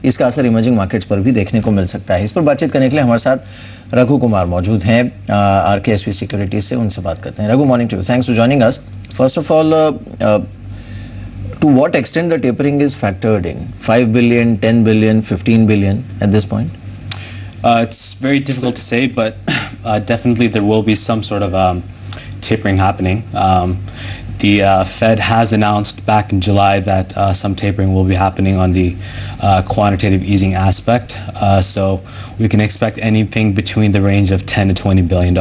इसका असर emerging markets पर भी देखने को मिल सकता है। इस पर बातचीत करने के लिए हमारे साथ रघु कुमार मौजूद हैं RKSP सिक्योरिटीज से, उनसे बात करते हैं। Raghu, morning to you, thanks for joining us. First of all, to what extent the tapering is factored in? 5 billion, 10 billion, 15 billion at this point? It's very difficult to say, but definitely there will be some sort of tapering happening. The Fed has announced back in July that some tapering will be happening on the quantitative easing aspect. So we can expect anything between the range of $10 to $20 billion.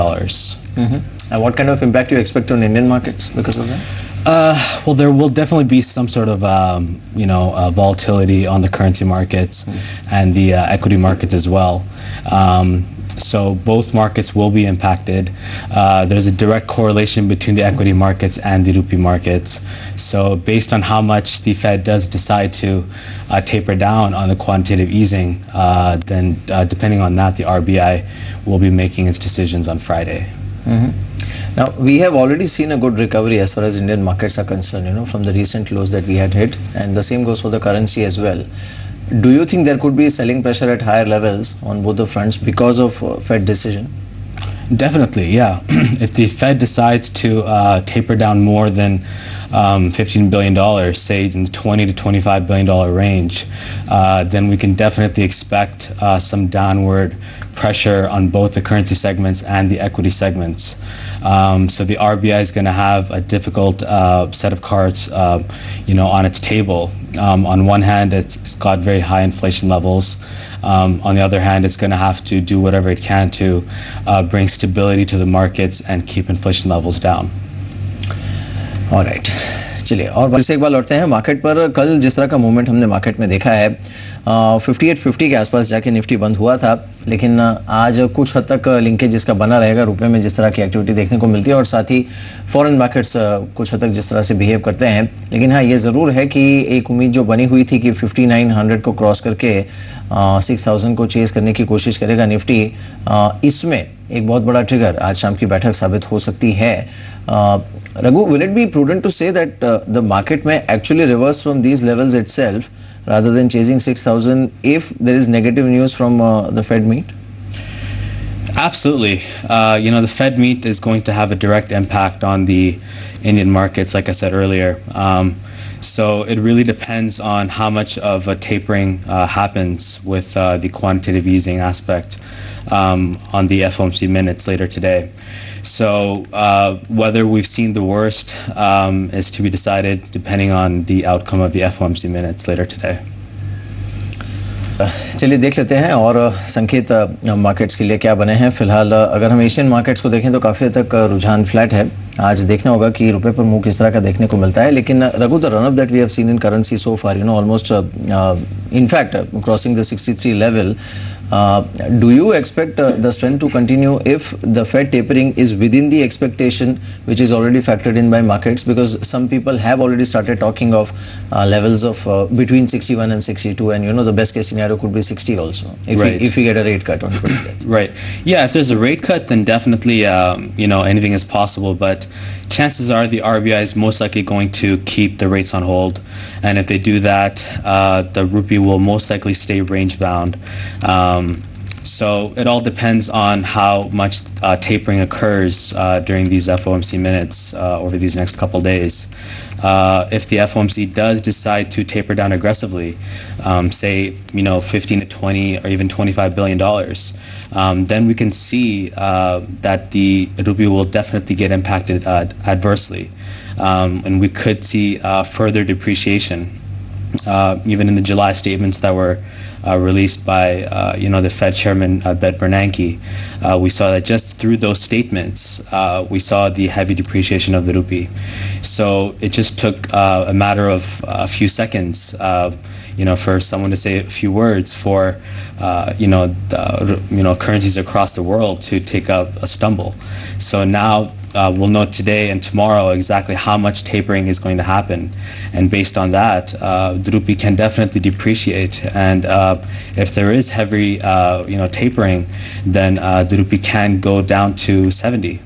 And what kind of impact do you expect on Indian markets because of that? Well, there will definitely be some sort of, volatility on the currency markets and the equity markets as well. So both markets will be impacted. There's a direct correlation between the equity markets and the rupee markets. So based on how much the Fed does decide to taper down on the quantitative easing, then depending on that, the RBI will be making its decisions on Friday. Now, we have already seen a good recovery as far as Indian markets are concerned, from the recent lows that we had hit, and the same goes for the currency as well. Do you think there could be selling pressure at higher levels on both the fronts because of Fed decision? Definitely, yeah. If the Fed decides to taper down more than $15 billion, say in the $20 to $25 billion range, then we can definitely expect some downward pressure on both the currency segments and the equity segments. So the RBI is going to have a difficult set of cards, on its table. On one hand, it's got very high inflation levels. On the other hand, it's going to have to do whatever it can to bring stability to the markets and keep inflation levels down. All right. चलिए और फिर से एक बार लौटते हैं market पर। कल जिस तरह का मूवमेंट हमने मार्केट में देखा है, 5850 के आसपास जाके निफ्टी बंद हुआ था, लेकिन आज कुछ हद तक लिंकेज जिसका बना रहेगा रुपए में जिस तरह की एक्टिविटी देखने को मिलती है, और साथ ही फॉरेन मार्केट्स कुछ हद तक जिस तरह से बिहेव करते हैं। लेकिन हाँ, ये ज़रूर है कि एक उम्मीद जो बनी हुई थी कि 5900 को क्रॉस करके 6000 को चेज करने की कोशिश करेगा निफ्टी, इसमें एक बहुत बड़ा ट्रिगर आज शाम की बैठक साबित हो सकती है। Raghu, will it be prudent to say that the market may actually reverse from these levels itself rather than chasing 6,000 if there is negative news from the Fed meet? Absolutely. The Fed meet is going to have a direct impact on the Indian markets, like I said earlier. So it really depends on how much of a tapering happens with the quantitative easing aspect on the FOMC minutes later today. So whether we've seen the worst is to be decided depending on the outcome of the FOMC minutes later today. चलिए देख लेते हैं और संकेत markets के लिए क्या बने हैं। फिलहाल अगर हम एशियन मार्केट्स को देखें तो काफ़ी हद तक रुझान फ्लैट है। आज देखना होगा कि रुपए पर मूव किस तरह का देखने को मिलता है। लेकिन Raghu, the run up that we have seen in currency so far, almost in fact crossing the 63 level, do you expect the strength to continue if the Fed tapering is within the expectation which is already factored in by markets? Because some people have already started talking of levels of between 61 and 62, and the best case scenario could be 60 also if we get a rate cut on it. Right. Yeah, if there's a rate cut, then definitely anything is possible, but chances are the RBI is most likely going to keep the rates on hold, and if they do that, the rupee will most likely stay range bound. So it all depends on how much tapering occurs during these FOMC minutes over these next couple days. If the FOMC does decide to taper down aggressively, say 15 to 20 or even $25 billion, then we can see that the rupee will definitely get impacted adversely, and we could see further depreciation. Even in the July statements that were released by the Fed chairman Bet Bernanke, we saw that just through those statements we saw the heavy depreciation of the rupee. So it just took a matter of a few seconds for someone to say a few words for currencies across the world to take a stumble. So now we'll know today and tomorrow exactly how much tapering is going to happen, and based on that, the rupee can definitely depreciate. And if there is heavy, tapering, then the rupee can go down to 70.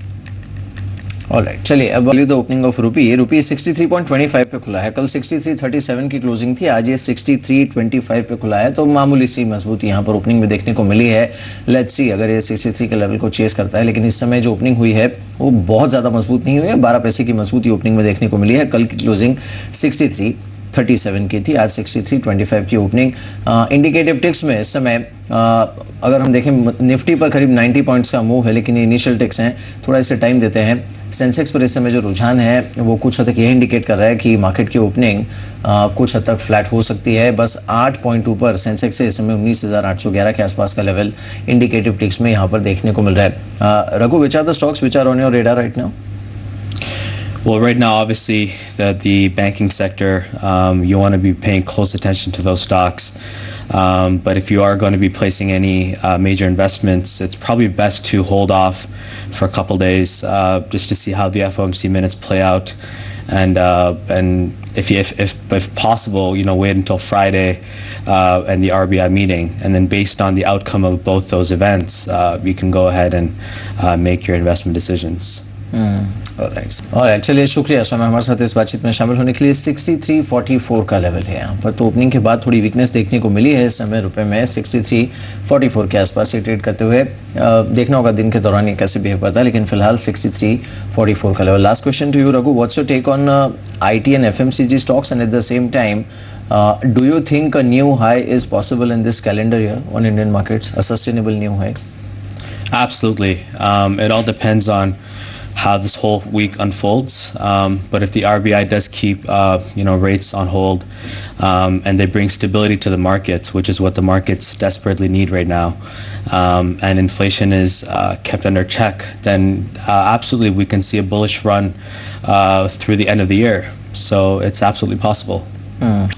Alright, चलिए अब value the opening of rupee 63.25 पे खुला है। कल 63.37 की closing थी, आज ये 63.25 पे खुला है, तो मामूली सी मजबूती यहाँ पर ओपनिंग में देखने को मिली है। लेट्स सी अगर ये 63 के लेवल को चेस करता है, लेकिन इस समय जो ओपनिंग हुई है वो बहुत ज़्यादा मजबूत नहीं हुई है। 12 पैसे की मजबूती ओपनिंग में देखने को मिली है। कल की क्लोजिंग 63.37 की थी, आज 63.25 की ओपनिंग। इंडिकेटिव टिक्स में इस समय अगर हम देखें निफ्टी पर करीब 90 पॉइंट्स का मूव है, लेकिन ये इनिशियल टिक्स हैं, थोड़ा इसे टाइम देते हैं। सेंसेक्स पर इस समय जो रुझान है वो कुछ हद तक ये इंडिकेट कर रहा है कि मार्केट की ओपनिंग कुछ हद तक फ्लैट हो सकती है। बस 8 पॉइंट ऊपर सेंसेक्स से इस समय 19,811 के आसपास का लेवल इंडिकेटिव टिक्स में यहाँ पर देखने को मिल रहा है। Raghu, which are the stocks which are on your radar right now? Well, right now, obviously, the banking sector, you want to be paying close attention to those stocks. But if you are going to be placing any major investments, it's probably best to hold off for a couple days just to see how the FOMC minutes play out, and if possible, wait until Friday and the RBI meeting, and then based on the outcome of both those events, you can go ahead and make your investment decisions. Alright, चलिए शुक्रिया स्वामी हमारे साथ इस बातचीत में शामिल होने के लिए। 63.44 का लेवल है यहाँ पर, तो ओपनिंग के बाद थोड़ी वीकनेस देखने को मिली है इस समय रुपए में। 63.44 के आसपास ये ट्रेड करते हुए देखना होगा दिन के दौरान ये कैसे बिहेव करता है, लेकिन फिलहाल 63.44 का level. Last question to you Raghu, what's your take on IT and FMCG stocks, and at the same time do you think a new high is possible in this calendar year on Indian markets, a sustainable new high? Absolutely. It all depends on how this whole week unfolds. But if the RBI does keep, rates on hold, and they bring stability to the markets, which is what the markets desperately need right now, and inflation is kept under check, then absolutely we can see a bullish run through the end of the year. So it's absolutely possible.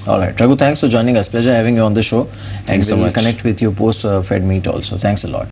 All right, Raghu, thanks for joining us. Pleasure having you on the show. Thanks so we'll much. Connect with you post Fed meet also. Thanks a lot.